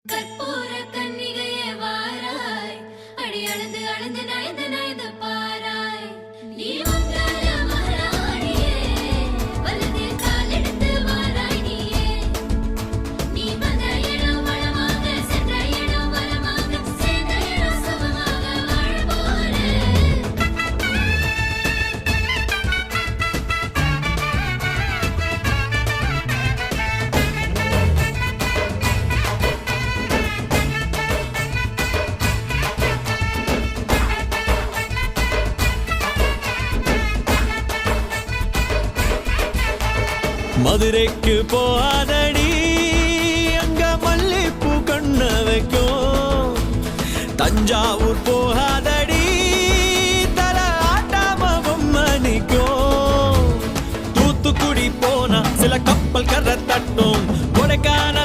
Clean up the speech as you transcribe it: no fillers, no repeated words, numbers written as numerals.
கற்பூர கன்னிகையே வாராய், அடி அளந்து அளந்து நயந்து நயந்து பாராய். நீ மங்கள மகாராணியே, வலதில் காலெடுத்து வாராய் நீயே. நீ வந்த இடம் வளமாக, சென்ற இடம் வளமாக, சேர்ந்த இடம் சுகமாக வாழ போறேன். மதுரைக்கு போகாதடி, அங்க மல்லிப்பூ கண்ண வைக்கும். தஞ்சாவூர் போகாதடி, தல ஆட்டாம பொம்மை நிக்கும். தூத்துக்குடி போனா சில கப்பல் கரை தட்டும். கொடைக்கான